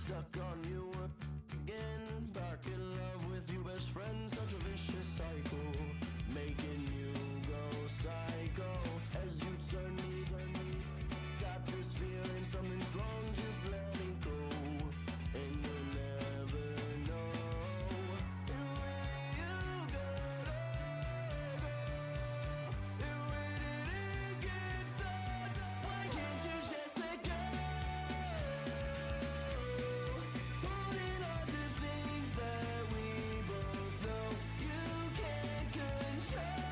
Stuck on you again, back in love with you, best friend. Such a vicious cycle, making you go psycho as you turn me. Got this feeling something's wrong, just let it go, and you'll never know. And when you got over, and when it gets us, why can't you just let go? Holding on to things that we both know you can't control.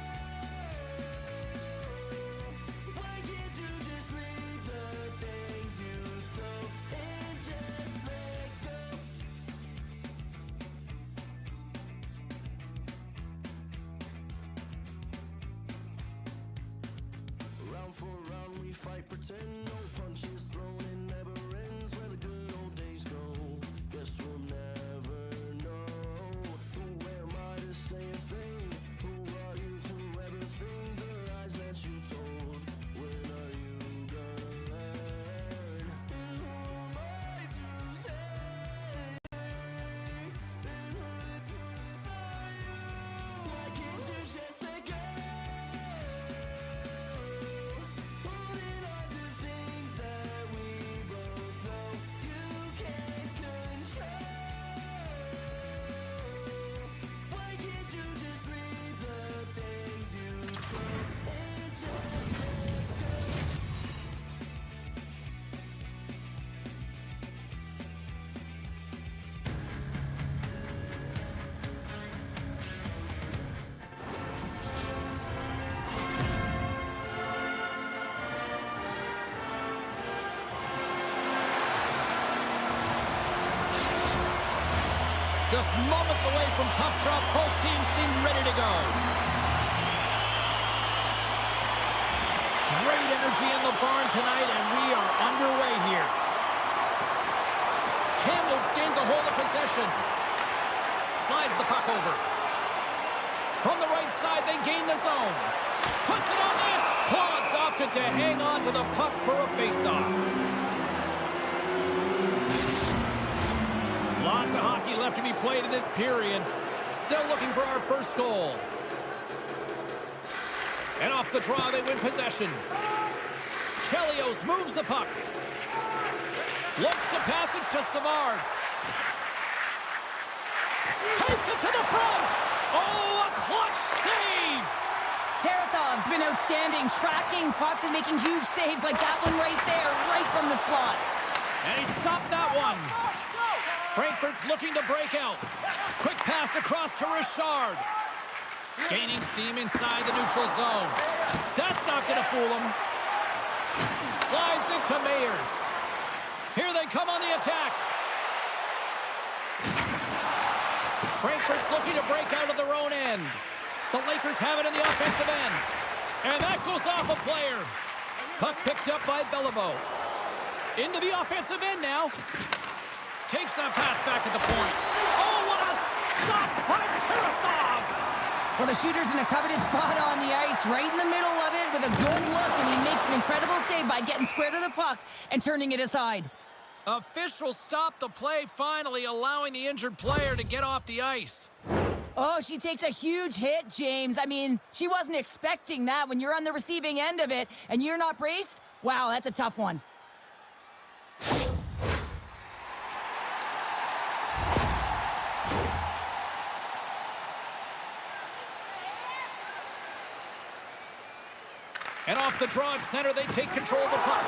Why can't you just read the things you sow and just let go? Round for round we fight, pretend no punches thrown and never ends. Where the good old days go, guess we'll never know. Who am I to say a thing? Who are you to ever think the lies that you told? When are you gonna learn? And who am I to say? And who are you? Why can't you just let go? Holding on to things that we both know you can't control. Why can't you just read the things you sow and just let go? Just moments away from puck drop, both teams seem ready to go. Great energy in the barn tonight, and we are underway here. Kamloops gains a hold of possession. Slides the puck over. From the right side, they gain the zone. Puts it on net. Claude's opted to hang on to the puck for a face-off. Lots of hockey left to be played in this period. Still looking for our first goal. And off the draw, they win possession. Chelios moves the puck. Looks to pass it to Savard. Takes it to the front. Oh, a clutch save. Tarasov's been outstanding, tracking pucks and making huge saves like that one right there, right from the slot. And he stopped that one. Frankfurt's looking to break out. Quick pass across to Richard. Gaining steam inside the neutral zone. That's not going to fool him. Slides it to Mayers. Here they come on the attack. Frankfurt's looking to break out of their own end. The Lakers have it in the offensive end. And that goes off a player. Puck picked up by Beliveau. Into the offensive end now. Takes that pass back at the point. Oh, what a stop by Tarasov! Well, the shooter's in a coveted spot on the ice, right in the middle of it with a good look, and he makes an incredible save by getting square to the puck and turning it aside. Officials stop the play, finally allowing the injured player to get off the ice. Oh, she takes a huge hit, James. I mean, she wasn't expecting that. When you're on the receiving end of it and you're not braced, wow, that's a tough one. And off the draw at center, they take control of the puck.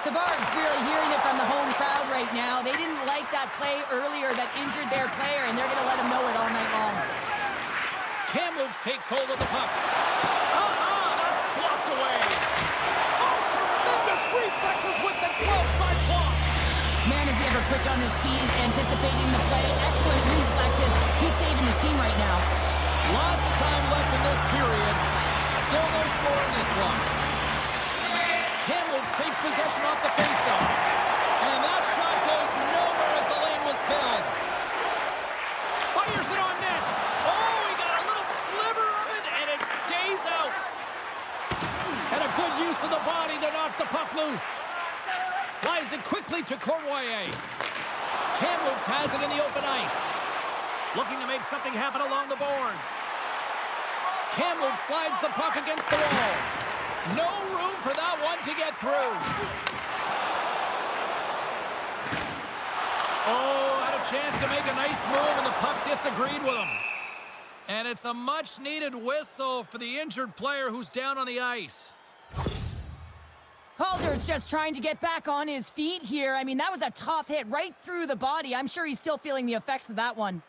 Savard's really hearing it from the home crowd right now. They didn't like that play earlier that injured their player, and they're going to let him know it all night long. Kamloops takes hold of the puck. That's blocked away. Oh, tremendous reflexes with the glove by Plonk. Man, is he ever quick on his feet, anticipating the play. Excellent reflexes. He's saving his team right now. Lots of time left in this period. Still no score in this one. Kamloops takes possession off the faceoff. And that shot goes nowhere as the lane was filled. Fires it on net. Oh, he got a little sliver of it loose. Slides it quickly to Cournoyer. Kamloops has it in the open ice. Looking to make something happen along the boards. Kamloops slides the puck against the wall. No room for that one to get through. Oh, had a chance to make a nice move, and the puck disagreed with him. And it's a much-needed whistle for the injured player who's down on the ice. Calder's just trying to get back on his feet here. I mean, that was a tough hit right through the body. I'm sure he's still feeling the effects of that one.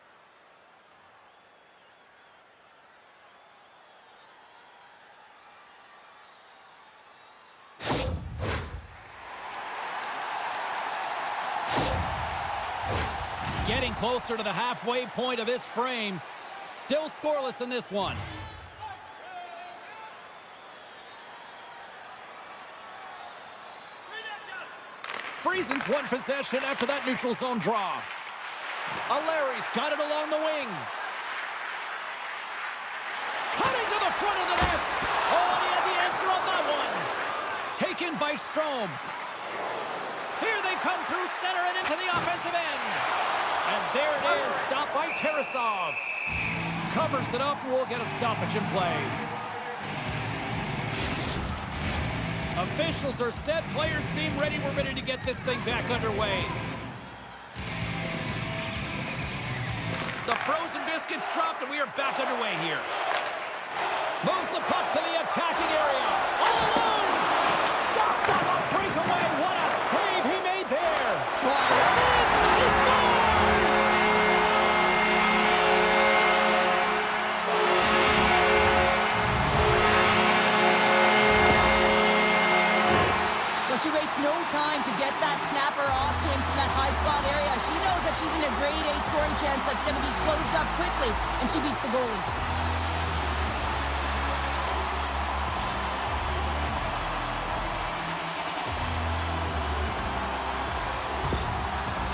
Getting closer to the halfway point of this frame. Still scoreless in this one. Friesen's won possession after that neutral zone draw. O'Leary's got it along the wing. Cutting to the front of the net. Oh, and he had the answer on that one. Taken by Strome. Here they come through center and into the offensive end. And there it is, stopped by Tarasov. Covers it up, and we'll get a stoppage in play. Officials are set, players seem ready. We're ready to get this thing back underway. The frozen biscuits dropped, and we are back underway here. Moves the puck to the attacking area. All alone! Stopped on the breakaway. What a save he made there. It's in! She scores! Well, she wastes no time to get that snapper off, James, from that high slot area. She knows that she's in a grade A scoring chance that's going to be closed up quickly, and she beats the goalie.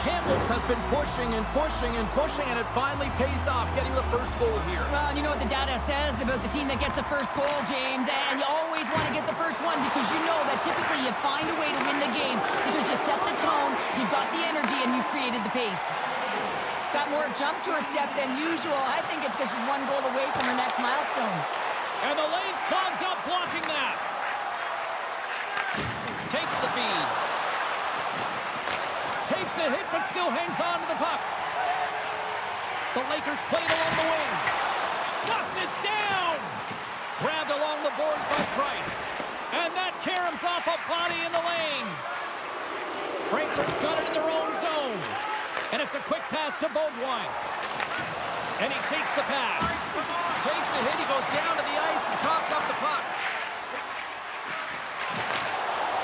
Kamloops has been pushing and pushing and pushing, and it finally pays off, getting the first goal here. Well, you know what the data says about the team that gets the first goal, James, and you always want to get the first one because you know that typically you find a way to win the game because you set the tone, you've got the energy, and you created the pace. She's got more jump to her step than usual. I think it's because she's one goal away from her next milestone. And the lane's clogged up, blocking that. Takes the feed. Takes a hit, but still hangs on to the puck. The Lakers play it along the wing. Shuts it down. Grabbed along the boards by Price. And that caroms off a body in the lane. Frankfurt's got it in their own zone. And it's a quick pass to Beaudoin. And he takes the pass. Takes a hit, he goes down to the ice and coughs up the puck.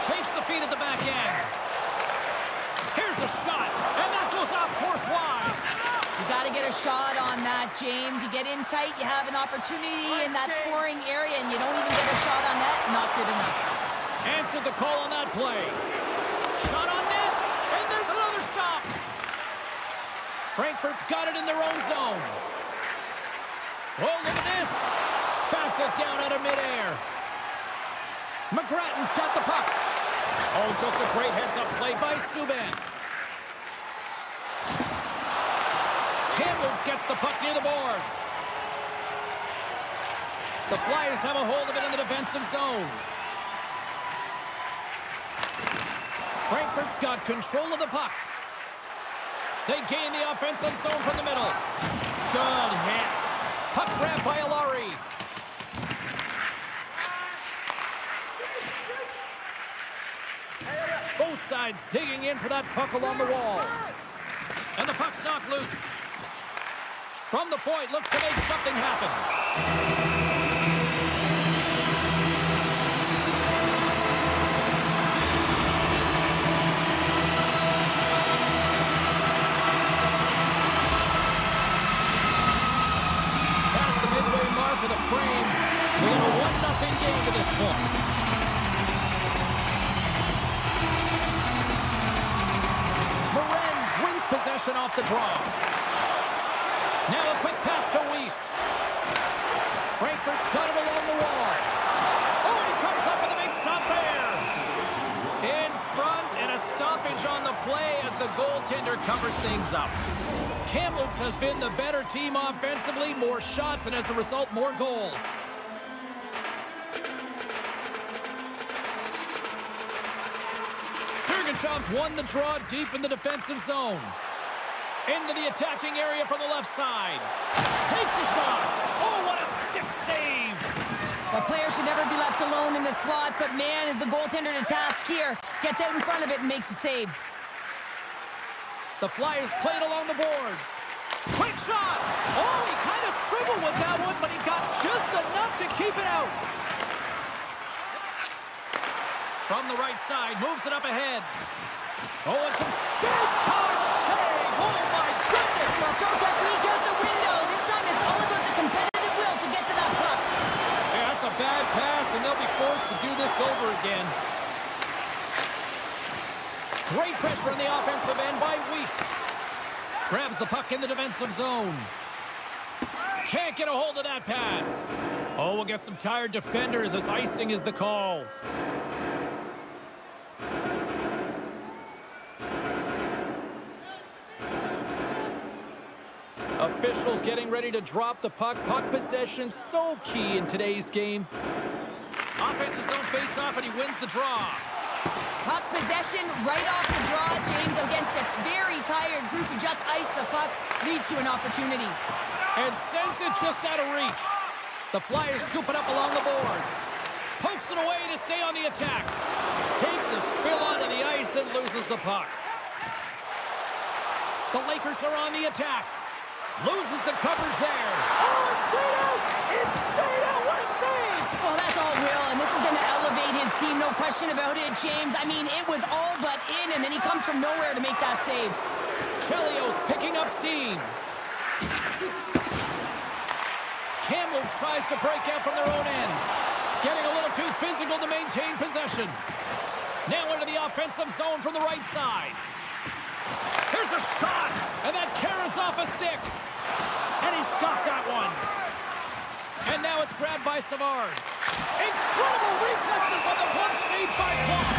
Takes the feed at the back end. Here's a shot, and that goes off course wide. You got to get a shot on that, James. You get in tight, you have an opportunity in that scoring area, and you don't even get a shot on net. Not good enough. Answered the call on that play. Shot on net, and there's another stop. Frankfurt's got it in their own zone. Oh, look at this. Bats it down out of midair. McGrattan's got the puck. Oh, just a great heads-up play by Subban. Kamloops gets the puck near the boards. The Flyers have a hold of it in the defensive zone. Frankfurt's got control of the puck. They gain the offensive zone from the middle. Good hit. Puck grab by O'Leary. Both sides digging in for that puck along the wall. And the puck's knocked loose. From the point, looks to make something happen. Past the midway mark of the frame, we're in a 1-0 game to this point. Wins possession off the draw. Now a quick pass to Weist. Frankfurt's got it along the wall. Oh, he comes up with a big stop there. things up. Kamloops has been the better team offensively, more shots, and as a result, more goals. Bergachov's won the draw deep in the defensive zone. Into the attacking area from the left side. Takes a shot. Oh, what a stick save. The player should never be left alone in the slot, but man, is the goaltender to task here. Gets out in front of it and makes the save. The Flyers played along the boards. Quick shot. Oh, he kind of struggled with that one, but he got just enough to keep it out. From the right side, moves it up ahead. Oh, it's a big-time save. Oh, my goodness. Well, throw technique out the window. This time it's all about the competitive will to get to that puck. Yeah, that's a bad pass, and they'll be forced to do this over again. Great pressure on the offensive end by Weiss. Grabs the puck in the defensive zone. Can't get a hold of that pass. Oh, we'll get some tired defenders as icing is the call. Officials getting ready to drop the puck. Puck possession so key in today's game. Offensive zone face-off, and he wins the draw. Puck possession right off the draw, James, against a very tired group who just iced the puck, leads to an opportunity. And sends it just out of reach. The Flyers scoop it up along the boards. Pokes it away to stay on the attack. Takes a spill onto the ice and loses the puck. The Lakers are on the attack. Loses the coverage there. Oh, it stayed out! It stayed out! What a save! Well, that's all Will, and this is going to elevate his team, no question about it, James. I mean, it was all but in, and then he comes from nowhere to make that save. Chelios picking up steam. Kamloops tries to break out from their own end. Getting a little too physical to maintain possession. Now into the offensive zone from the right side. Here's a shot, and that carries off a stick. And he's got that one. And now it's grabbed by Savard. Incredible reflexes on the glove save by Clark.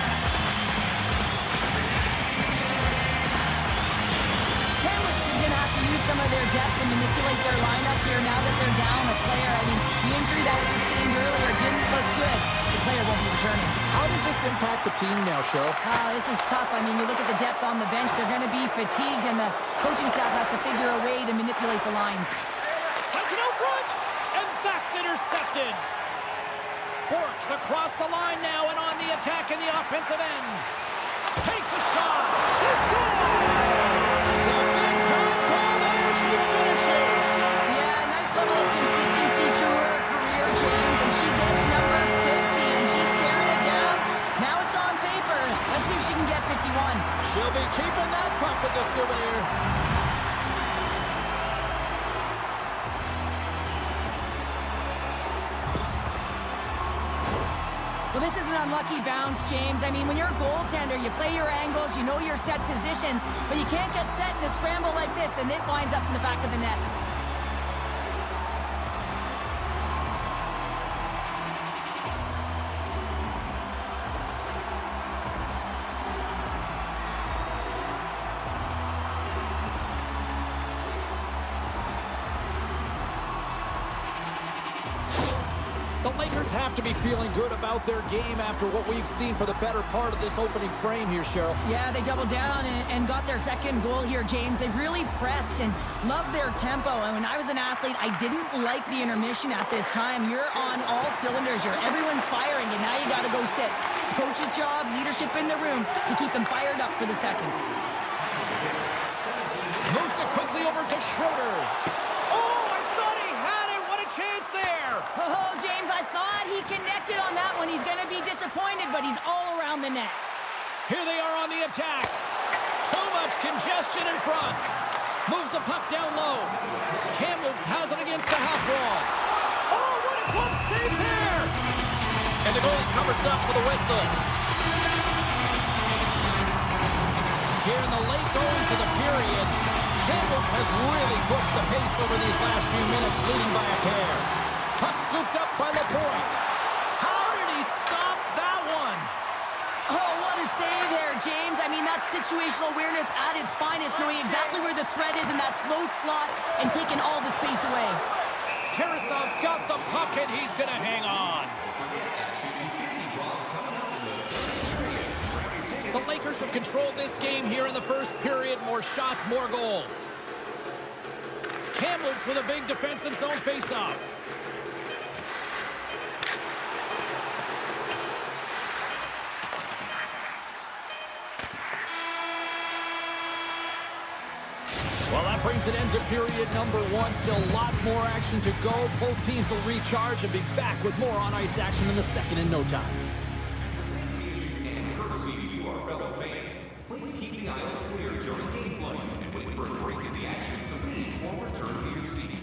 Kamloops is going to have to use some of their depth to manipulate their lineup here now that they're down a player. I mean, the injury that was sustained earlier didn't look good. The player won't be returning. How does this impact the team now, Cheryl? This is tough. I mean, you look at the depth on the bench, they're going to be fatigued, and the coaching staff has to figure a way to manipulate the lines. Sends it out front, and that's intercepted. Borks across the line now and on the attack in the offensive end. Takes a shot. She scores! A big-time goal there. She finishes. Yeah, nice level of consistency through her career, James, and she gets number 50, and she's staring it down. Now it's on paper. Let's see if she can get 51. She'll be keeping that puck as a souvenir. Well, this is an unlucky bounce, James. I mean, when you're a goaltender, you play your angles, you know your set positions, but you can't get set in a scramble like this, and it winds up in the back of the net. The Lakers have to be feeling good about their game after what we've seen for the better part of this opening frame here, Cheryl. Yeah, they doubled down and got their second goal here, James. They've really pressed and loved their tempo. And when I was an athlete, I didn't like the intermission at this time. You're on all cylinders here. Everyone's firing, and now you got to go sit. It's coach's job, leadership in the room to keep them fired up for the second. Moves it quickly over to Schroeder. Oh, I thought he had it. What a chance there. Oh, James, I thought he connected on that one. He's going to be disappointed, but he's all around the net. Here they are on the attack. Too much congestion in front. Moves the puck down low. Kamloops has it against the half wall. Oh, what a glove save there. And the goalie covers up for the whistle. Here in the late goings of the period, Kamloops has really pushed the pace over these last few minutes, leading by a pair. Puck scooped up by LaPointe. How did he stop that one? Oh, what a save there, James. I mean, that situational awareness at its finest, knowing exactly where the threat is in that slow slot and taking all the space away. Tarasov's got the puck, and he's going to hang on. The Lakers have controlled this game here in the first period. More shots, more goals. Kamloops with a big defensive zone faceoff. Well, that brings an end to period number one. Still lots more action to go. Both teams will recharge and be back with more on-ice action in the second in no time. And courtesy to you, our fellow fans, please keep the aisles clear during gameplay and wait for a break in the action to leave or return to your seat.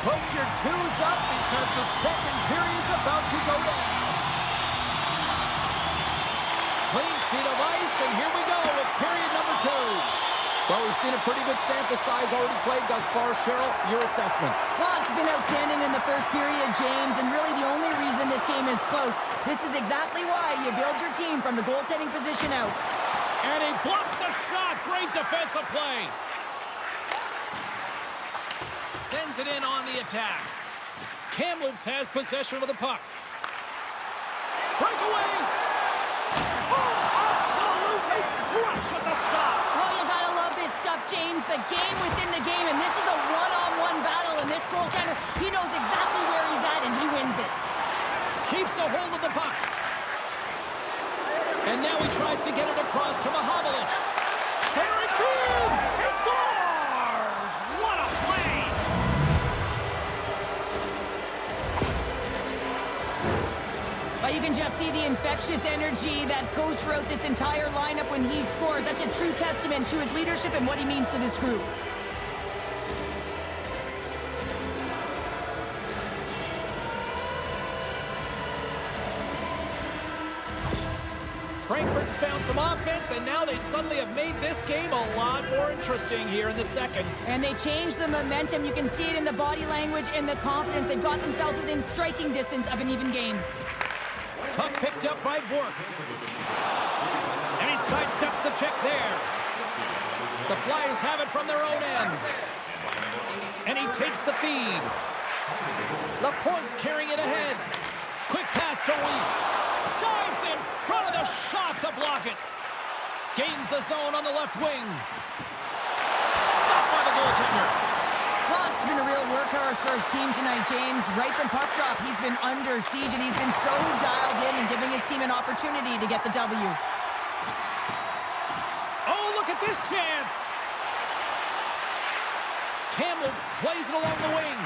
Put your twos up because the second period's about to go down. Clean sheet of ice, and here we go with period number 2. Well, we've seen a pretty good sample size already played thus far. Cheryl, your assessment. Well, it's been outstanding in the first period, James, and really the only reason this game is close. This is exactly why you build your team from the goaltending position out. And he blocks the shot. Great defensive play. Sends it in on the attack. Kamloops has possession of the puck. Breakaway. Oh, absolutely crushed at the stop. Oh, you gotta love this stuff, James. The game within the game, and this is a one-on-one battle, and this goaltender, he knows exactly where he's at, and he wins it. Keeps a hold of the puck. And now he tries to get it across to Mahovlich. Very good! He scores! What a play! But you can just see the infectious energy that goes throughout this entire lineup when he scores. That's a true testament to his leadership and what he means to this group. Frankfurt's found some offense, and now they suddenly have made this game a lot more interesting here in the second. And they changed the momentum. You can see it in the body language and the confidence. They've got themselves within striking distance of an even game. Puck picked up by Bork. And he sidesteps the check there. The Flyers have it from their own end. And he takes the feed. The Points carrying it ahead. Quick pass to Weist. Dives in front of the shot to block it. Gains the zone on the left wing. Stopped by the goaltender. Well, it's been a real workhorse for his team tonight, James. Right from puck drop, he's been under siege, and he's been so dialed in and giving his team an opportunity to get the W. Oh, look at this chance. Kamloops plays it along the wing.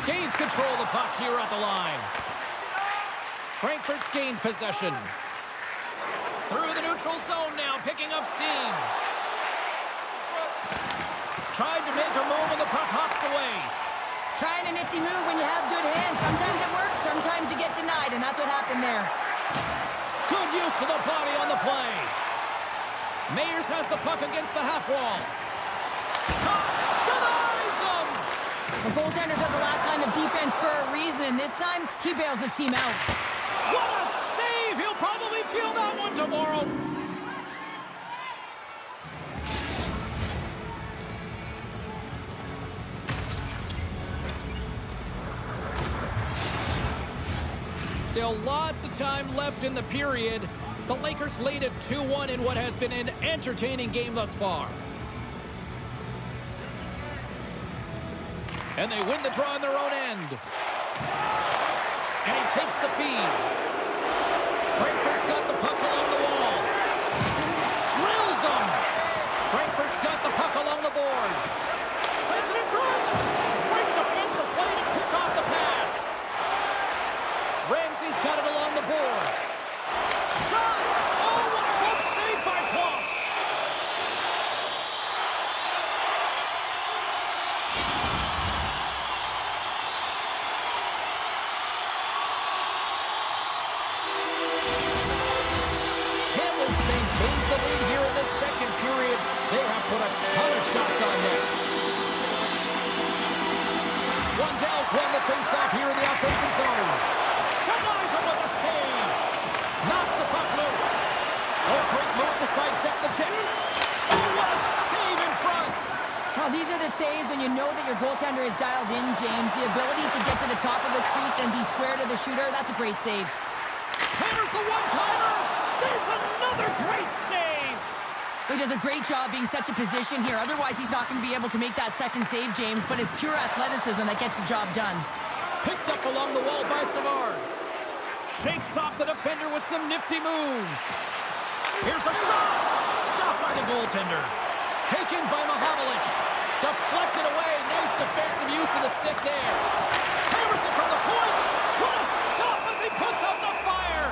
Gains control of the puck here at the line. Frankfurt's gained possession. Through the neutral zone now, picking up steam. Tried to make a move and the puck hops away. Trying a nifty move when you have good hands. Sometimes it works, sometimes you get denied, and that's what happened there. Good use of the body on the play. Mayers has the puck against the half wall. Shot denies him. The goaltender's at the last line of defense for a reason, and this time, he bails his team out. What a save! He'll probably feel that one tomorrow. Still lots of time left in the period. The Lakers lead it 2-1 in what has been an entertaining game thus far. And they win the draw on their own end. And he takes the feed. Frankfurt's got the puck along the wall. Drills them. Frankfurt's got the puck along the boards. Sends it in front. Great defensive play to pick off the pass. Ramsey's got it along the boards. Shot! Oh, what a good save by Plonk. Kamloops maintains the lead here in this second period. They have put a ton of shots on net. Wandell's won the face-off here in the offensive zone. Denies him with a save. Knocks the puck loose. Oh, great move to sidestep the check. Oh, what a save in front. Well, these are the saves when you know that your goaltender is dialed in, James. The ability to get to the top of the crease and be square to the shooter, that's a great save. Hammers the one-timer. There's another great save. He does a great job being set to position here. Otherwise, he's not going to be able to make that second save, James, but it's pure athleticism that gets the job done. Picked up along the wall by Savard. Shakes off the defender with some nifty moves. Here's a shot. Stopped by the goaltender. Taken by Mahovlich. Deflected away. Nice defensive use of the stick there. Hammers it from the point. What a stop as he puts out the fire.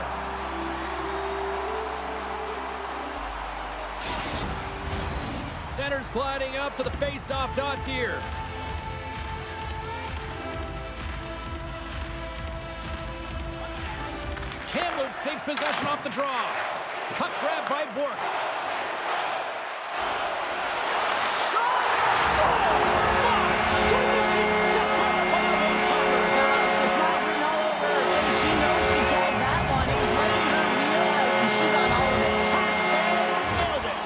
Center's gliding up to the face-off dots here. takes possession off the draw. Puck grab by Bork. Shot! Score! Goodness, she stepped on a one-timer. The smiles written all over her face. She knows she tagged that one. It was right in her wheelhouse, and she got all of it. Hashtag nailed it.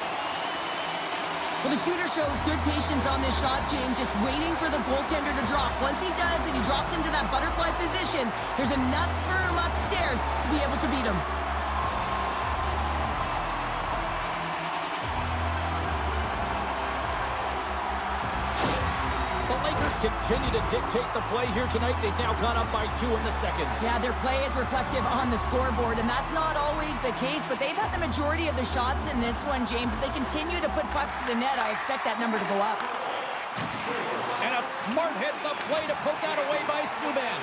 Well, the shooter shows good patience on this shot, James, just waiting for the goaltender to drop. Once he does and he drops into that butterfly position, there's enough firm upstairs to be able to beat him. The Lakers continue to dictate the play here tonight. They've now gone up by 2 in the second. Yeah, their play is reflective on the scoreboard, and that's not always the case, but they've had the majority of the shots in this one, James. As they continue to put pucks to the net, I expect that number to go up. And a smart heads-up play to poke that away by Subban.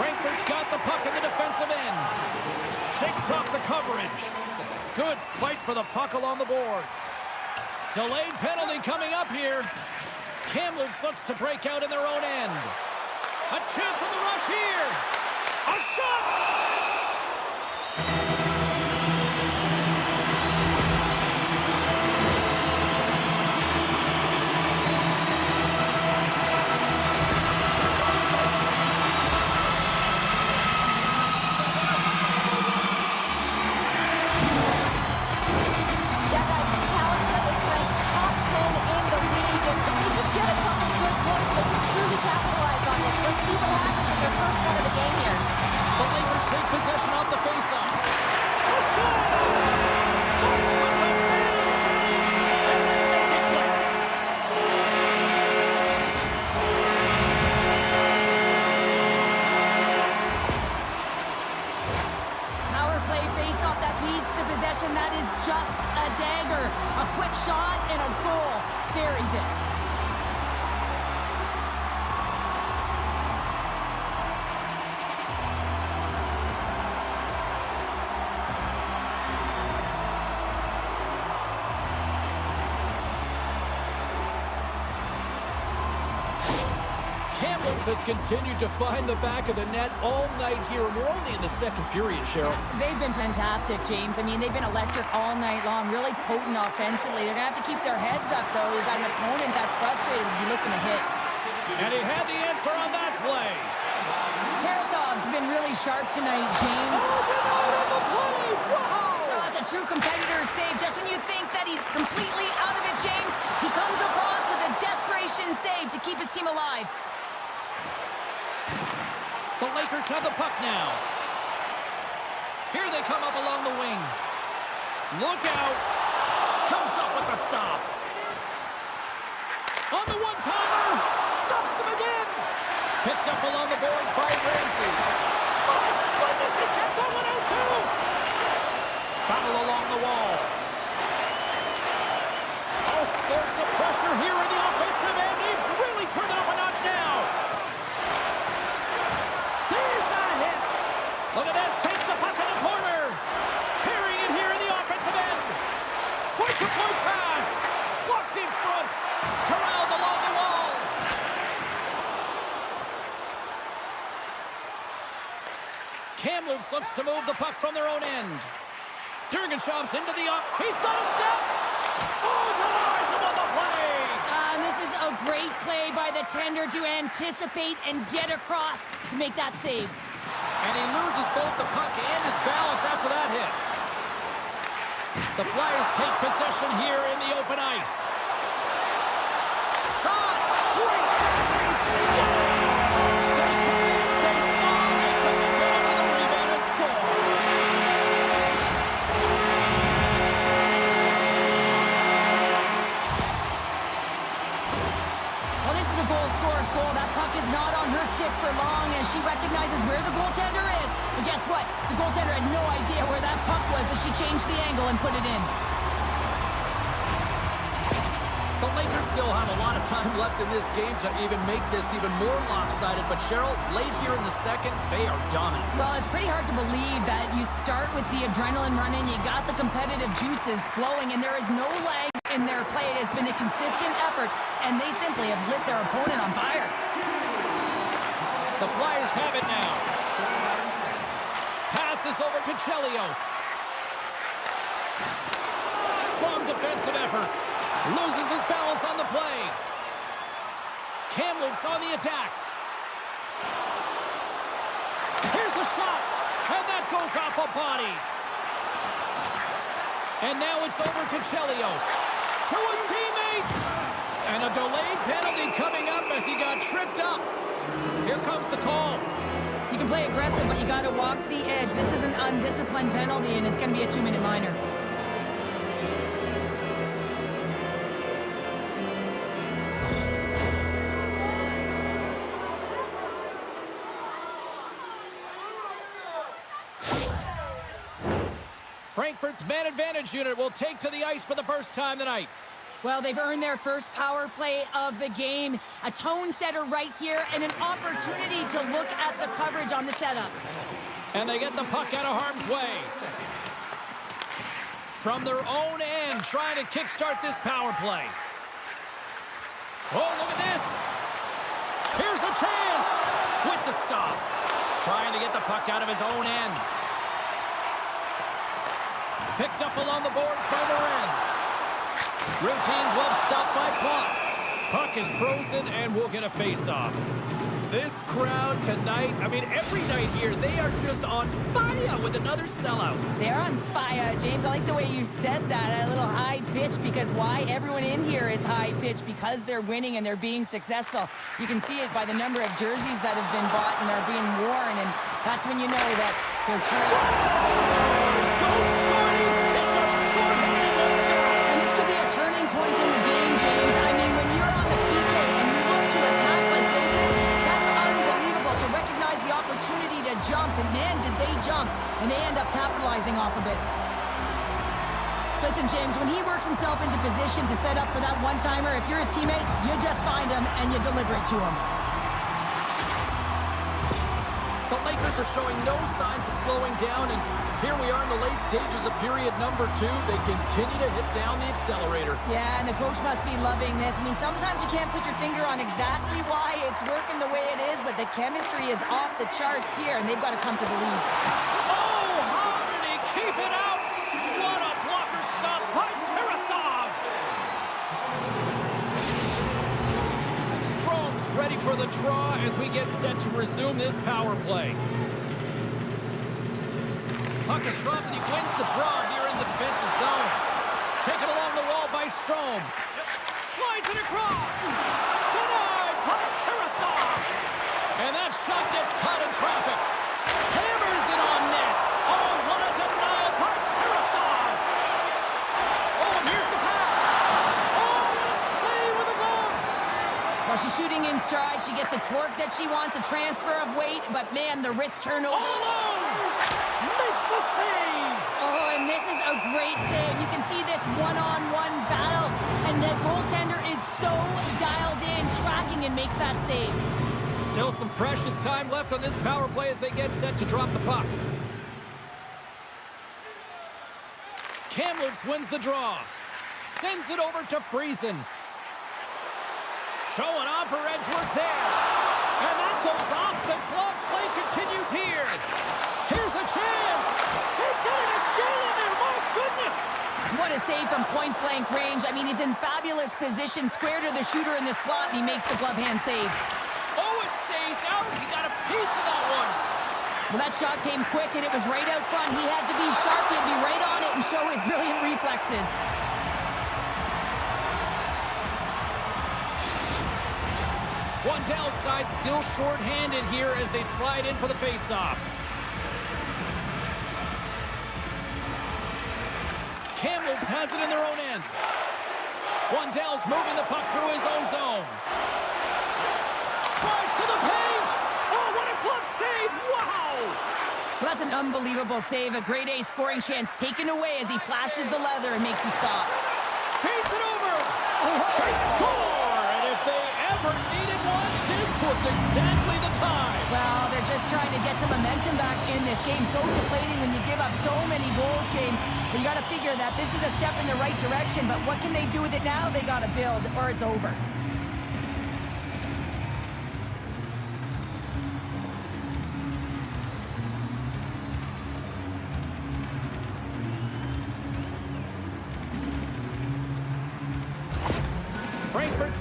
Frankfurt's got the puck in the defensive end. Shakes off the coverage. Good fight for the puck along the boards. Delayed penalty coming up here. Kamloops looks to break out in their own end. A chance on the rush here. A shot! Yeah, guys, this power play is ranked top 10 in the league, and if they just get a couple good looks, they can truly capitalize on this. Let's see what happens in their first one of the game here. The Lakers take possession off the faceoff. Let's go! With the man advantage, and they make it click. Power play face-off that leads to possession. That is just a dagger. A quick shot and a goal. Buries it. Kamloops has continued to find the back of the net all night here, and we're only in the second period, Cheryl. They've been fantastic, James. I mean, they've been electric all night long, really potent offensively. They're going to have to keep their heads up, though. You've got an opponent that's frustrated when you're looking to hit. And he had the answer on that play. Tarasov's been really sharp tonight, James. Oh, denied on the play! Wow! Oh, it's a true competitor's save. Just when you think that he's completely out of it, James, he comes across with a desperation save to keep his team alive. The Lakers have the puck now. Here they come up along the wing. Look out. Comes up with the stop. On the one-timer. Stuffs him again. Picked up along the boards by Ramsey. My goodness, he kept that one out too. Battle along the wall. All sorts of pressure here in the offensive end. It's really turned up a notch now. There's a hit. Look at this. Takes the puck in the corner. Carrying it here in the offensive end. Point-to-point pass. Blocked in front. Corralled along the wall. Kamloops looks to move the puck from their own end. Durganshov's into the up. He's got a step. Oh, denies him on the play. And this is a great play by the tender to anticipate and get across to make that save. And he loses both the puck and his balance after that hit. The Flyers take possession here in the open ice. Shot! Great save! Scores! They came, they saw, they took advantage of the rebound and scored. Well, this is a goal scorer's goal. That puck is not on her stick for long as she recognizes where the goaltender is. But guess what? The goaltender had no idea where that puck was as she changed the angle and put it in. The Lakers still have a lot of time left in this game to even make this even more lopsided. But Cheryl, late here in the second, they are dominant. Well, it's pretty hard to believe that you start with the adrenaline running, you got the competitive juices flowing, and there is no lag in their play. It has been a consistent effort, and they simply have lit their opponent on fire. The Flyers have it now. Passes over to Chelios. Strong defensive effort. Loses his balance on the play. Kamloops on the attack. Here's a shot. And that goes off a body. And now it's over to Chelios. To his teammate. And a delayed penalty coming up as he got tripped up. Here comes the call. You can play aggressive, but you got to walk the edge. This is an undisciplined penalty, and it's going to be a 2-minute minor. Frankfurt's man advantage unit will take to the ice for the first time tonight. Well, they've earned their first power play of the game. A tone setter right here and an opportunity to look at the coverage on the setup. And they get the puck out of harm's way. From their own end, trying to kickstart this power play. Oh, look at this. Here's a chance with the stop. Trying to get the puck out of his own end. Picked up along the boards by Lorenz. Routine glove stop by Plot. Puck is frozen and we'll get a face-off. This crowd tonight, I mean every night here, they are just on fire with another sellout. They're on fire, James. I like the way you said that, a little high pitch, because why? Everyone in here is high pitch because they're winning and they're being successful. You can see it by the number of jerseys that have been bought and are being worn, and that's when you know that they're Scores! Go Shorty! It's a short-handed goal! And this could be a turning point in the game, James. I mean, when you're on the PK and you look to attack like they did, that's unbelievable to recognize the opportunity to jump. And man, did they jump. And they end up capitalizing off of it. Listen, James, when he works himself into position to set up for that one-timer, if you're his teammate, you just find him and you deliver it to him. The Lakers are showing no signs of slowing down, and here we are in the late stages of period number 2. They continue to hit down the accelerator. Yeah, and the coach must be loving this. I mean, sometimes you can't put your finger on exactly why it's working the way it is, but the chemistry is off the charts here, and they've got to come to the lead. Oh, how did he keep it out? What a blocker stop by Tarasov! Strome's ready for the draw as we get set to resume this power play. Puck is dropped and he wins the draw here in the defensive zone. Taken along the wall by Strome. Slides it across. Denied by Tarasov. And that shot gets caught in traffic. Hammers it on net. Oh, what a denial by Tarasov. Oh, and here's the pass. Oh, what a save with the glove. Well, she's shooting in stride. She gets a torque that she wants, a transfer of weight, but man, the wrist turnover. All alone. Makes the save. Oh, and this is a great save. You can see this one-on-one battle, and the goaltender is so dialed in, tracking, and makes that save. Still some precious time left on this power play as they get set to drop the puck. Kamloops wins the draw. Sends it over to Friesen. Showing off her edge work there. And that goes off. The glove play continues here. Here's a chance. He did it again in there. My goodness. What a save from point-blank range. I mean, he's in fabulous position, square to the shooter in the slot, and he makes the glove hand save. Oh, it stays out. He got a piece of that one. Well, that shot came quick, and it was right out front. He had to be sharp. He had to be right on it and show his brilliant reflexes. Wandell's side still short-handed here as they slide in for the face-off. Kamloops has it in their own end. Wandell's moving the puck through his own zone. Drives to the paint. Oh, what a glove save. Wow. Well, that's an unbelievable save. A grade A scoring chance taken away as he flashes the leather and makes the stop. Feeds it over. They score. And if they ever needed one, this was exactly the time. Well, they're just trying to get some momentum back in this game. So deflating when you give up so many goals, James. But you got to figure that this is a step in the right direction. But what can they do with it now? They got to build, or it's over.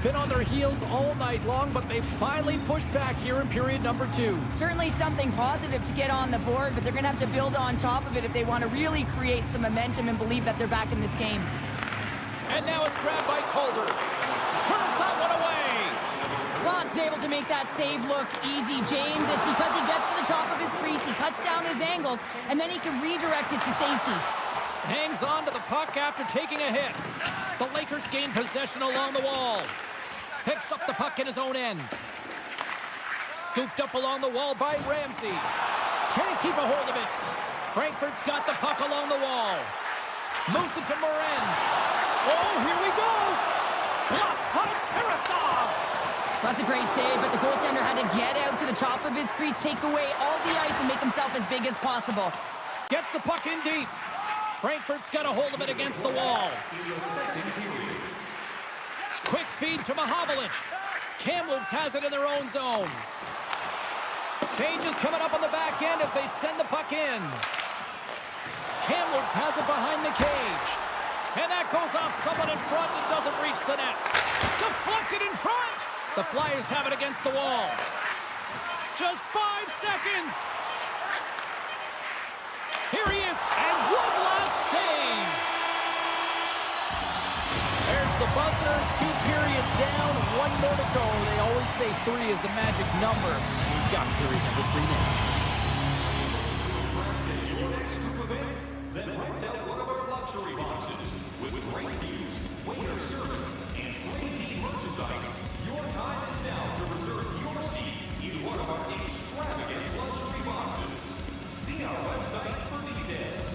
been on their heels all night long, but they finally pushed back here in period number 2. Certainly something positive to get on the board, but they're going to have to build on top of it if they want to really create some momentum and believe that they're back in this game. And now it's grabbed by Calder. Turns that one away. Lot's able to make that save look easy, James. It's because he gets to the top of his crease, he cuts down his angles, and then he can redirect it to safety. Hangs on to the puck after taking a hit. The Lakers gain possession along the wall. Picks up the puck in his own end. Scooped up along the wall by Ramsey. Can't keep a hold of it. Frankfurt's got the puck along the wall. Moves it to Morenz. Oh, here we go! Blocked by Tarasov! That's a great save, but the goaltender had to get out to the top of his crease, take away all the ice, and make himself as big as possible. Gets the puck in deep. Frankfurt's got a hold of it against the wall. Quick feed to Mahovlich. Kamloops has it in their own zone. Changes coming up on the back end as they send the puck in. Kamloops has it behind the cage. And that goes off someone in front and doesn't reach the net. Deflected in front. The Flyers have it against the wall. Just 5 seconds. Here he is, and one last save. There's the buzzer. 2 periods down, 1 more to go. They always say 3 is the magic number. We've got period number 3 next. Your next group event, then rent out one of our luxury boxes with great views, waiter service, and free team merchandise. Your time is now to reserve your seat in one of our extravagant luxury boxes. See our website for details.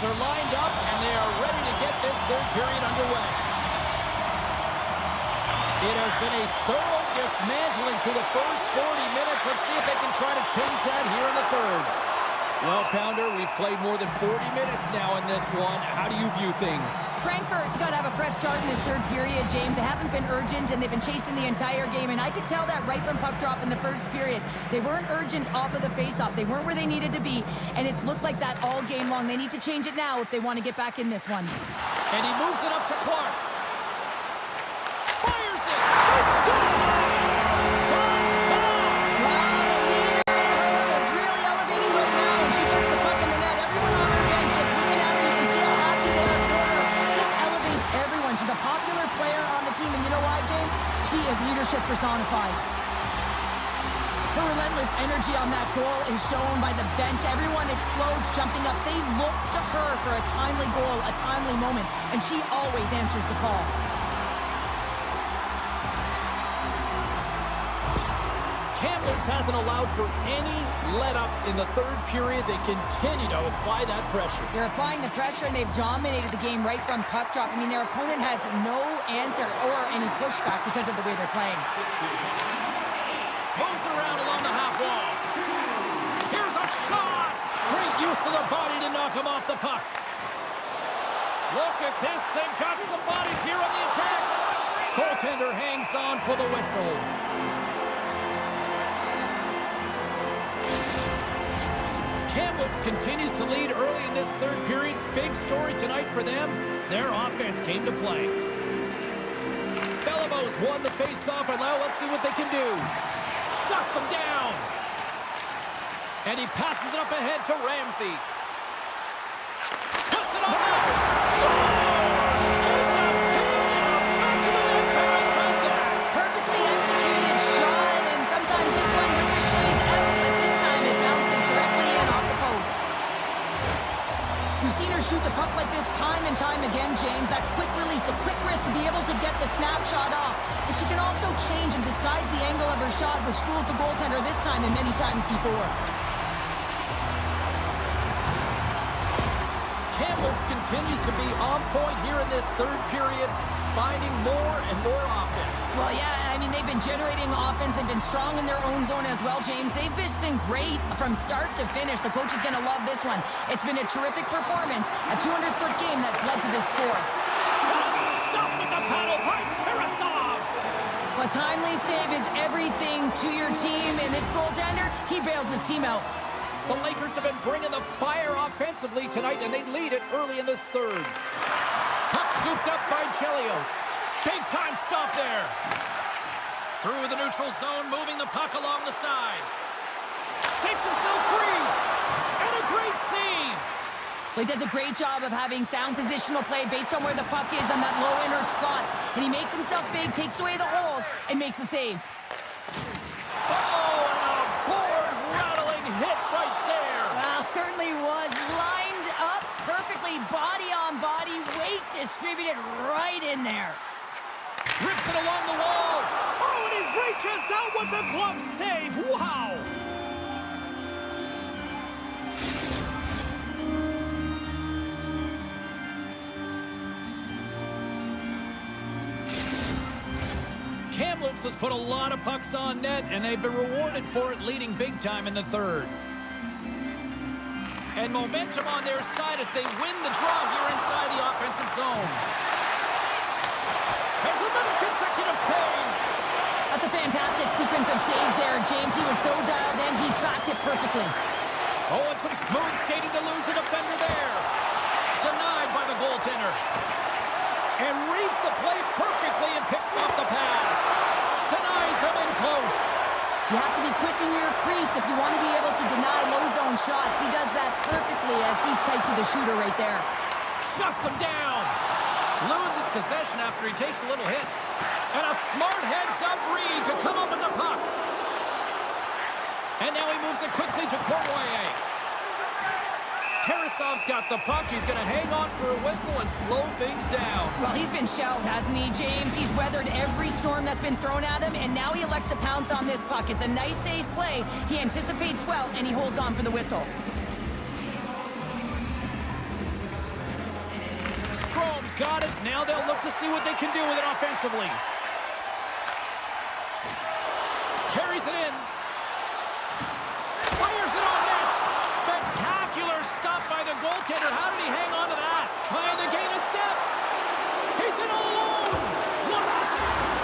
are lined up, and they are ready to get this third period underway. It has been a thorough dismantling for the first 40 minutes. Let's see if they can try to change that here in the third. Well, Pounder, we've played more than 40 minutes now in this one. How do you view things? Frankfurt's got to have a fresh start in this third period, James. They haven't been urgent, and they've been chasing the entire game, and I could tell that right from puck drop in the first period. They weren't urgent off of the faceoff. They weren't where they needed to be, and it's looked like that all game long. They need to change it now if they want to get back in this one. And he moves it up to Clark. Fires it! She scores! Spurs tie! Wow, the leader in her is really elevating right now, and she puts the puck in the net. Everyone on her bench just looking at her. You can see how happy they are for her. This elevates everyone. She's a popular player on the team, and you know why, James? She is leadership personified. Her relentless energy on that goal is shown by the bench. Everyone explodes, jumping up. They look to her for a timely goal, a timely moment, and she always answers the call. Kamloops hasn't allowed for any let-up in the third period. They continue to apply that pressure. They're applying the pressure, and they've dominated the game right from puck drop. I mean, their opponent has no answer or any pushback because of the way they're playing. Moves around along the half wall. Here's a shot! Great use of the body to knock him off the puck. Look at this. They've got some bodies here on the attack. Goaltender hangs on for the whistle. Kamloops continues to lead early in this third period. Big story tonight for them. Their offense came to play. Bellows won the face-off, and now let's see what they can do. Shuts him down. And he passes it up ahead to Ramsey. Puts it on net. Scores! Gets up, back of the net, bounce on that. Perfectly executed shot, and sometimes this one ricochets out, but this time it bounces directly in off the post. We've seen her shoot the puck like this time and time again, James. That quick release, the quick wrist to be able to get the snapshot off. But she can also change and disguise the angle of her shot, which fools the goaltender this time and many times before. Kamloops continues to be on point here in this third period, finding more and more offense. Well, yeah, I mean, they've been generating offense. They've been strong in their own zone as well, James. They've just been great from start to finish. The coach is going to love this one. It's been a terrific performance, a 200-foot game that's led to this score. What a stop with the paddle by Tarasov! A timely save is everything to your team, and this goaltender, he bails his team out. The Lakers have been bringing the fire offensively tonight, and they lead it early in this third. Puck scooped up by Chelios. Big time stop there. Through the neutral zone, moving the puck along the side. Shakes himself free. And a great save. Well, he does a great job of having sound positional play based on where the puck is on that low inner slot. And he makes himself big, takes away the holes, and makes the save. Oh, and a board-rattling hit right there. Well, certainly was lined up perfectly, body on body, weight distributed right in there. Rips it along the wall. Oh, and he reaches out with the glove save. Wow. Kamloops has put a lot of pucks on net, and they've been rewarded for it, leading big time in the third. And momentum on their side as they win the draw here inside the offensive zone. There's another consecutive save. That's a fantastic sequence of saves there, James. He was so dialed in, he tracked it perfectly. Oh, and some smooth skating to lose the defender there. Denied by the goaltender. And reads the play perfectly and picks off the pass. Denies him in close. You have to be quick in your crease if you want to be able to deny low zone shots. He does that perfectly as he's tight to the shooter right there. Shuts him down. Loses possession after he takes a little hit. And a smart heads-up read to come up with the puck. And now he moves it quickly to Cournoyer. Tarasov's got the puck. He's going to hang on for a whistle and slow things down. Well, he's been shelled, hasn't he, James? He's weathered every storm that's been thrown at him, and now he elects to pounce on this puck. It's a nice, safe play. He anticipates well, and he holds on for the whistle. see what they can do with it offensively. Carries it in. Fires it on net. Spectacular stop by the goaltender. How did he hang on to that? Trying to gain a step. He's in all alone. What a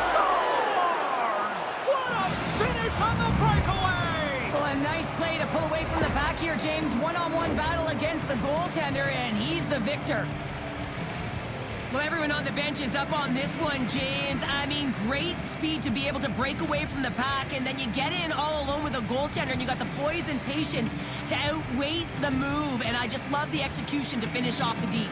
scores! What a finish on the breakaway! Well, a nice play to pull away from the pack here, James. One-on-one battle against the goaltender, and he's the victor. Well, everyone on the bench is up on this one, James. I mean, great speed to be able to break away from the pack, and then you get in all alone with a goaltender, and you got the poise and patience to outweight the move, and I just love the execution to finish off the deke.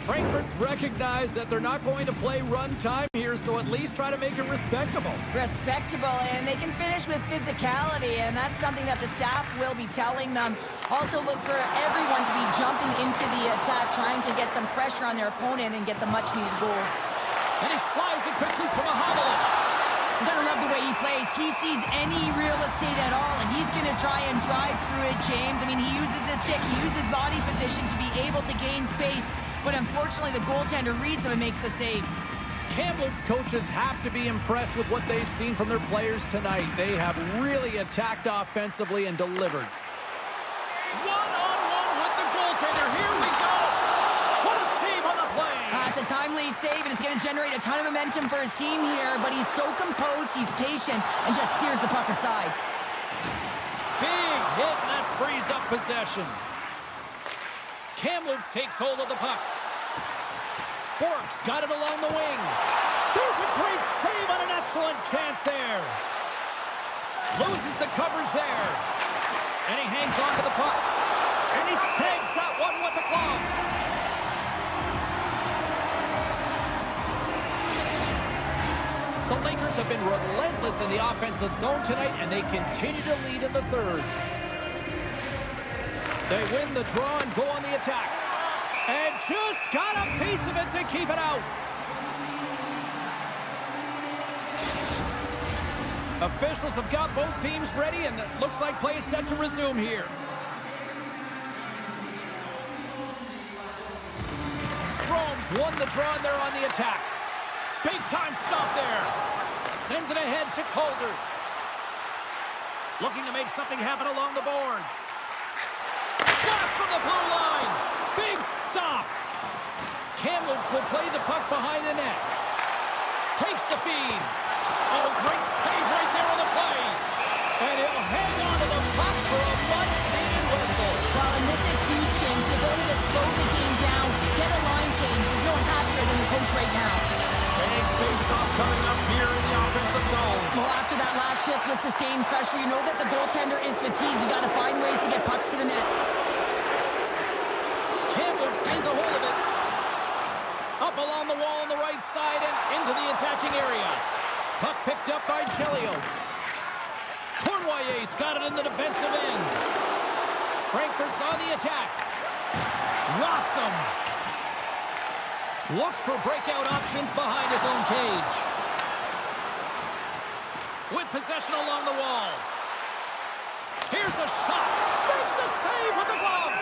Frankfurt's recognized that they're not going to play run time here, so at least try to make it respectable. Respectable, and they can finish with physicality, and that's something that the staff will be telling them. Also look for everyone to be jumping into the attack, trying to get some pressure on their opponent and get some much-needed goals. And he slides it quickly to Mihailovic. I'm gonna love the way he plays. He sees any real estate at all, and he's gonna try and drive through it, James. I mean, he uses his stick, he uses body position to be able to gain space, but unfortunately the goaltender reads him and makes the save. Kamloops coaches have to be impressed with what they've seen from their players tonight. They have really attacked offensively and delivered. One-on-one with the goaltender. Here we go. What a save on the play. It's a timely save, and it's going to generate a ton of momentum for his team here, but he's so composed, he's patient, and just steers the puck aside. Big hit, and that frees up possession. Kamloops takes hold of the puck. Bork's got it along the wing. There's a great save on an excellent chance there. Loses the coverage there. And he hangs on to the puck. And he snags that one with the glove. The Lakers have been relentless in the offensive zone tonight, and they continue to lead in the third. They win the draw and go on the attack. And just got a piece of it to keep it out. Officials have got both teams ready, and it looks like play is set to resume here. Strome's won the draw, and they're on the attack. Big time stop there. Sends it ahead to Calder. Looking to make something happen along the boards. Blast from the blue line. Big stop. Kamloops will play the puck behind the net. Takes the feed. Oh, great save right there on the play. And he'll hang on to the puck for a much-needed whistle. Well, and this is huge, James. The ability to slow the game down, get a line change. There's no happier than the coach right now. Big face-off coming up here in the offensive zone. Well, after that last shift with sustained pressure, you know that the goaltender is fatigued. You got to find ways to get pucks to the net. Kamloops gains a hold of it. Up along the wall on the right side and into the attacking area. Puck picked up by Chelios. Cournoyer's got it in the defensive end. Frankfurt's on the attack. Rocks him. Looks for breakout options behind his own cage. With possession along the wall. Here's a shot. Makes a save with the glove.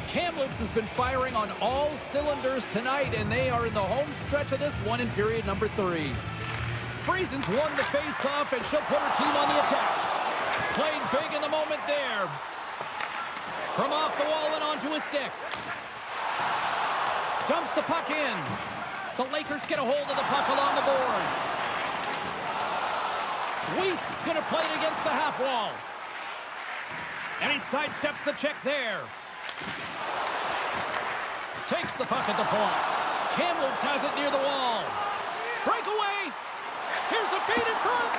Kamloops has been firing on all cylinders tonight, and they are in the home stretch of this one in period number 3. Friesen's won the face-off, and she'll put her team on the attack. Played big in the moment there. From off the wall and onto his stick. Dumps the puck in. The Lakers get a hold of the puck along the boards. Weiss is going to play it against the half wall. And he sidesteps the check there. Takes the puck at the point. Kamloops has it near the wall. Breakaway. Here's a feed in front.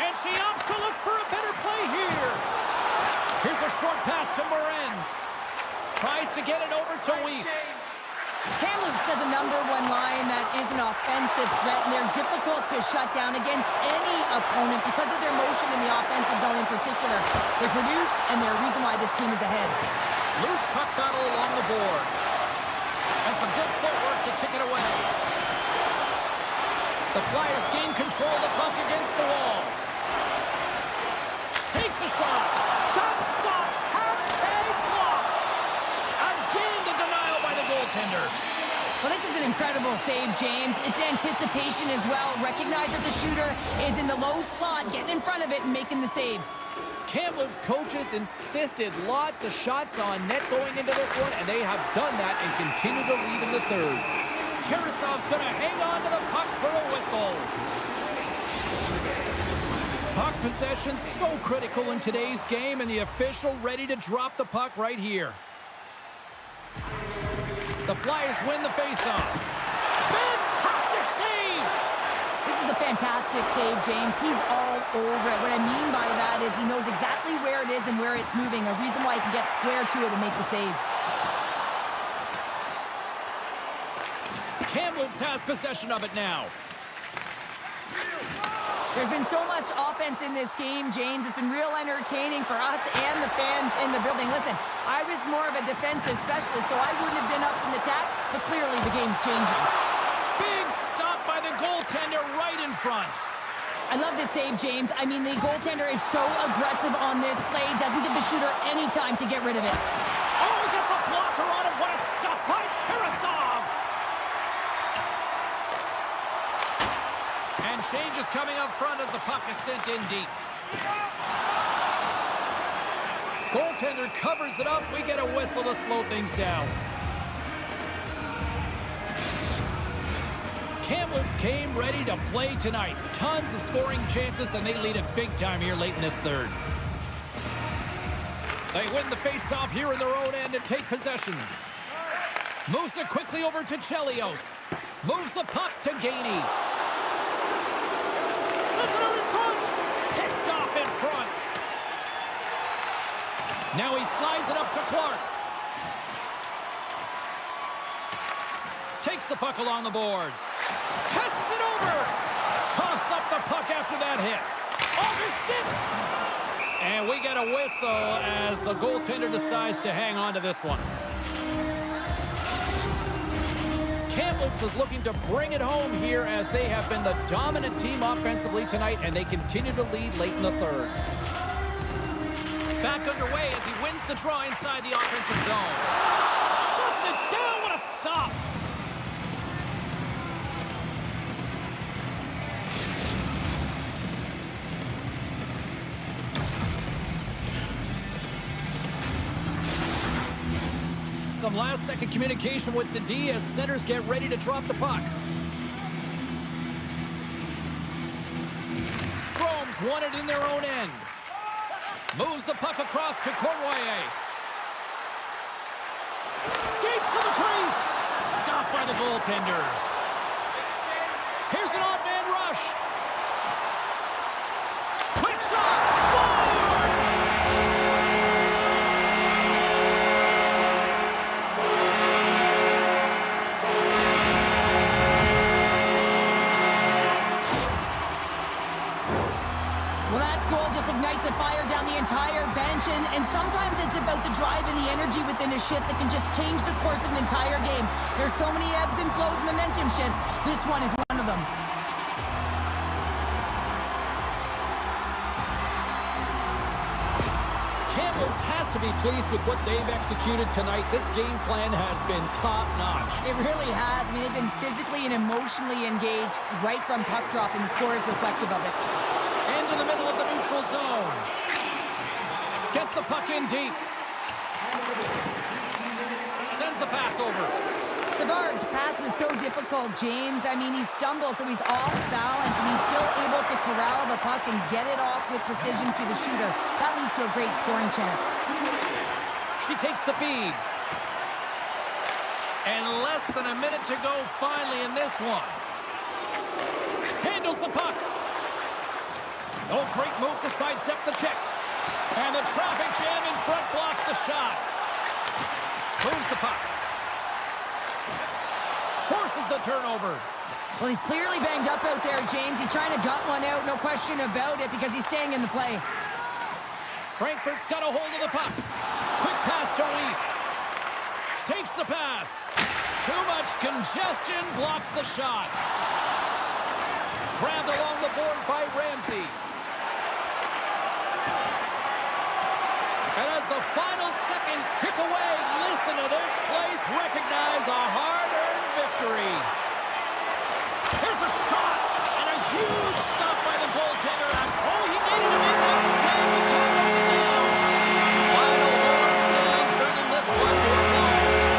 And she opts to look for a better play here. Here's a short pass to Morenz. Tries to get it over to Weiss. Kamloops has a number one line that is an offensive threat, and they're difficult to shut down against any opponent because of their motion in the offensive zone in particular. They produce, and they're a reason why this team is ahead. Loose puck battle along the boards. And some good footwork to kick it away. The Flyers gain control of the puck against the wall. Takes a shot. Got stopped. Hashtag blocked. Again, the denial by the goaltender. Well, this is an incredible save, James. It's anticipation as well. Recognize that the shooter is in the low slot, getting in front of it and making the save. Kamloops coaches insisted lots of shots on net going into this one, and they have done that and continue to lead in the third. Tarasov's going to hang on to the puck for a whistle. Puck possession so critical in today's game, and the official ready to drop the puck right here. The Flyers win the faceoff. Fantastic save! This is a fantastic save, James. He's all over it. What I mean by that is he knows exactly where it is and where it's moving. A reason why he can get square to it and make the save. Kamloops has possession of it now. There's been so much offense in this game, James. It's been real entertaining for us and the fans in the building. Listen, I was more of a defensive specialist, so I wouldn't have been up in the tap, but clearly the game's changing. Big stop by the goaltender right in front. I love this save, James. I mean, the goaltender is so aggressive on this play, doesn't give the shooter any time to get rid of it. Oh, he gets a blocker on it. What a stop by Tarasov. And change is coming up front as the puck is sent in deep. Goaltender covers it up. We get a whistle to slow things down. Kamloops came ready to play tonight. Tons of scoring chances, and they lead it big time here late in this third. They win the face-off here in their own end and take possession. Moves it quickly over to Chelios. Moves the puck to Gainey. Sends it out in front. Picked off in front. Now he slides it up to Clark. Takes the puck along the boards. Passes it over. Coughs up the puck after that hit. Off his stick. And we get a whistle as the goaltender decides to hang on to this one. Kamloops is looking to bring it home here as they have been the dominant team offensively tonight, and they continue to lead late in the third. Back underway as he wins the draw inside the offensive zone. Shuts it down. What a stop. Some last-second communication with the D as centers get ready to drop the puck. Strome's won it in their own end. Moves the puck across to Cournoyer. Skates to the crease. Stopped by the goaltender. Here's an odd man rush. Quick shot. Scores! Well, that goal just ignites a fire down the entire bench, and sometimes it's about the drive and the energy within a shift that can just change the course of an entire game. There's so many ebbs and flows, momentum shifts. This one is one of them. Kamloops has to be pleased with what they've executed tonight. This game plan has been top-notch. It really has. I mean, they've been physically and emotionally engaged right from puck drop, and the score is reflective of it. Into the middle of the neutral zone. Gets the puck in deep. Sends the pass over. Savard's pass was so difficult, James. I mean, he stumbles, so he's off balance, and he's still able to corral the puck and get it off with precision to the shooter. That leads to a great scoring chance. She takes the feed. And less than a minute to go finally in this one. Handles the puck. Oh, great move to sidestep the check. And the traffic jam in front blocks the shot. Moves the puck. Forces the turnover. Well, he's clearly banged up out there, James. He's trying to gut one out, no question about it, because he's staying in the play. Frankfurt's got a hold of the puck. Quick pass to East. Takes the pass. Too much congestion, blocks the shot. Grabbed along the boards by Ramsey. And as the final seconds tick away, listen to this place recognize a hard-earned victory. Here's a shot, and a huge stop by the goaltender. Oh, he needed to make that save with time running down. Final horn sounds, bringing this one to a close.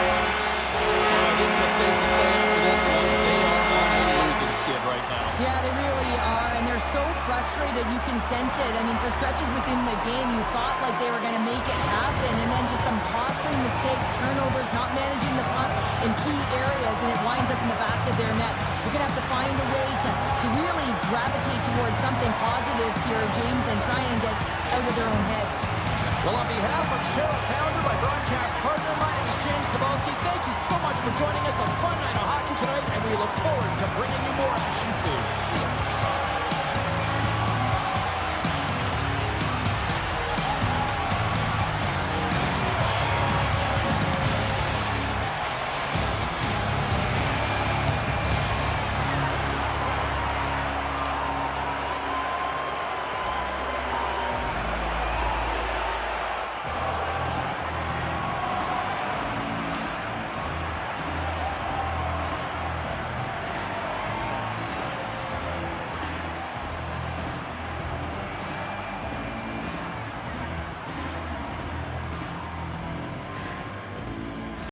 I think it's safe to say after this one, they are on a losing skid right now. Yeah, they really are, and they're so frustrated. You can sense it. I mean, for stretches within the game, you thought like they were going to make it happen, and then just some costly mistakes, turnovers, not managing the puck in key areas, and it winds up in the back of their net. You're going to have to find a way to really gravitate towards something positive here, James, and try and get out of their own heads. Well, on behalf of Cheryl Pounder, my broadcast partner, my name is James Cebulski. Thank you so much for joining us on Fun Night of Hockey tonight, and we look forward to bringing you more action soon. See you.